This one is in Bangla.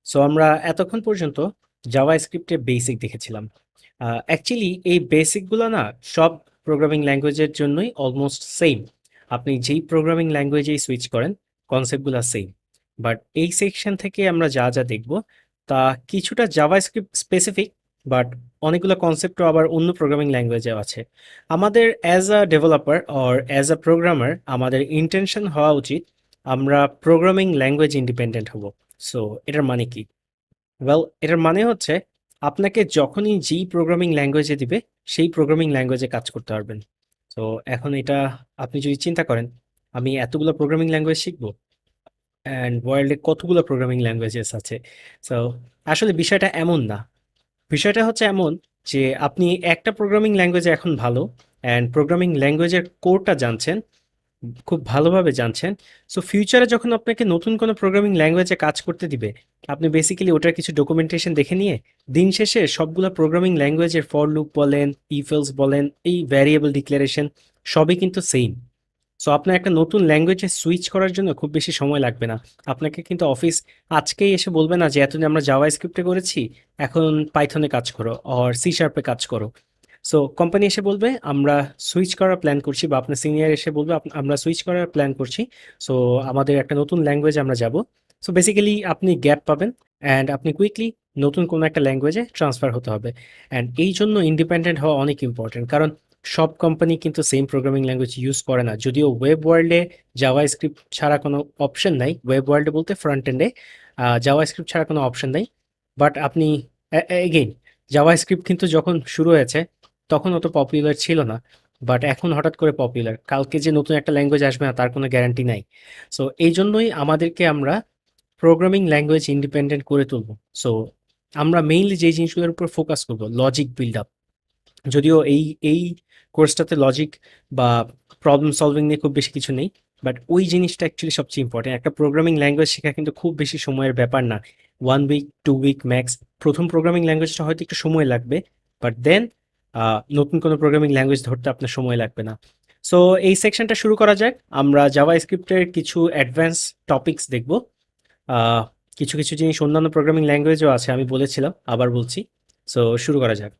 সো আমরা এতক্ষণ পর্যন্ত জাভাস্ক্রিপ্টের বেসিক দেখেছিলাম। অ্যাকচুয়ালি এই বেসিকগুলো না সব প্রোগ্রামিং ল্যাঙ্গুয়েজের জন্যই অলমোস্ট সেম। আপনি যেই প্রোগ্রামিং ল্যাঙ্গুয়েজেই সুইচ করেন, কনসেপ্টগুলো সেম। বাট এই সেকশন থেকে আমরা যা যা দেখব তা কিছুটা জাভাস্ক্রিপ্ট স্পেসিফিক, বাট অনেকগুলো কনসেপ্টও আবার অন্য প্রোগ্রামিং ল্যাঙ্গুয়েজেও আছে। আমাদের as a developer or as a programmer আমাদের ইন্টেনশন হওয়া উচিত আমরা প্রোগ্রামিং ল্যাঙ্গুয়েজ ইন্ডিপেন্ডেন্ট হব। সো এটার মানে কি? ওয়েল, এটার মানে হচ্ছে আপনাকে যখনই যেই প্রোগ্রামিং ল্যাঙ্গুয়েজে দিবে সেই প্রোগ্রামিং ল্যাঙ্গুয়েজে কাজ করতে পারবেন। তো এখন এটা আপনি যদি চিন্তা করেন আমি এতগুলো প্রোগ্রামিং ল্যাঙ্গুয়েজ শিখবো, অ্যান্ড ওয়ার্ল্ডে কতগুলো প্রোগ্রামিং ল্যাঙ্গুয়েজেস আছে। সো আসলে বিষয়টা এমন না। বিষয়টা হচ্ছে এমন যে আপনি একটা প্রোগ্রামিং ল্যাঙ্গুয়েজে এখন ভালো, অ্যান্ড প্রোগ্রামিং ল্যাঙ্গুয়েজের কোরটা জানছেন, খুব ভালোভাবে জানছেন। সো ফিউচারে যখন আপনাকে নতুন কোনো প্রোগ্রামিং ল্যাঙ্গুয়েজে কাজ করতে দিবে, আপনি বেসিক্যালি ওটার কিছু ডকুমেন্টেশন দেখে নিয়ে দিন শেষে সবগুলো প্রোগ্রামিং ল্যাঙ্গুয়েজের ফর লুপ বলেন, ইফ এলস বলেন, এই ভ্যারিয়েবল ডিক্লারেশন সবই কিন্তু সেম। সো আপনার একটা নতুন ল্যাঙ্গুয়েজে সুইচ করার জন্য খুব বেশি সময় লাগবে না। আপনাকে কিন্তু অফিস আজকেই এসে বলবে না যে এতদিন আমরা জাভা স্ক্রিপ্টে করেছি, এখন পাইথনে কাজ করো অর সি শার্পে কাজ করো। সো কোম্পানি এসে বলবে আমরা সুইচ করার প্ল্যান করছি, বা আপনার সিনিয়র এসে বলবে আমরা সুইচ করার প্ল্যান করছি। সো আমাদের একটা নতুন ল্যাঙ্গুয়েজে আমরা যাব। সো বেসিক্যালি আপনি গ্যাপ পাবেন, অ্যান্ড আপনি কুইকলি নতুন কোনো একটা ল্যাঙ্গুয়েজে ট্রান্সফার হতে হবে। অ্যান্ড এই জন্য ইন্ডিপেন্ডেন্ট হওয়া অনেক ইম্পর্টেন্ট, কারণ সব কোম্পানি কিন্তু সেম প্রোগ্রামিং ল্যাঙ্গুয়েজ ইউজ করে না। যদিও ওয়েব ওয়ার্ল্ডে জাভা স্ক্রিপ্ট ছাড়া কোনো অপশন নাই, ওয়েব ওয়ার্ল্ডে বলতে ফ্রন্ট এন্ডে জাভা স্ক্রিপ্ট ছাড়া কোনো অপশন নাই। বাট আপনি এগেইন জাভা স্ক্রিপ্ট কিন্তু যখন শুরু হয়েছে তখন অত পপুলার ছিল না, বাট এখন হঠাৎ করে পপুলার। কালকে যে নতুন একটা ল্যাঙ্গুয়েজ আসবে না তার কোনো গ্যারান্টি নাই। সো এই জন্যই আমাদেরকে আমরা প্রোগ্রামিং ল্যাঙ্গুয়েজ ইন্ডিপেন্ডেন্ট করে তুলব। সো আমরা মেইনলি যে জিনিসগুলোর উপর ফোকাস করব, লজিক বিল্ড আপ। যদিও এই কোর্সটাতে লজিক বা প্রবলেম সলভিং নিয়ে খুব বেশি কিছু নেই, বাট ওই জিনিসটা অ্যাকচুয়ালি সবচেয়ে ইম্পর্টেন্ট। একটা প্রোগ্রামিং ল্যাঙ্গুয়েজ শেখা কিন্তু খুব বেশি সময়ের ব্যাপার না। 1 উইক, 2 উইক ম্যাক্স। প্রথম প্রোগ্রামিং ল্যাঙ্গুয়েজটা হয়তো একটু সময় লাগবে, বাট দেন নতুন কোনো প্রোগ্রামিং ল্যাঙ্গুয়েজ ধরতে আপনার সময় লাগবে না। সো এই সেকশনটা শুরু করা যাক। আমরা জাভা স্ক্রিপ্টের কিছু অ্যাডভান্স টপিকস দেখব। আহ, কিছু কিছু জিনিস অন্যান্য প্রোগ্রামিং ল্যাঙ্গুয়েজও আছে, আমি বলেছিলাম, আবার বলছি। সো শুরু করা যাক।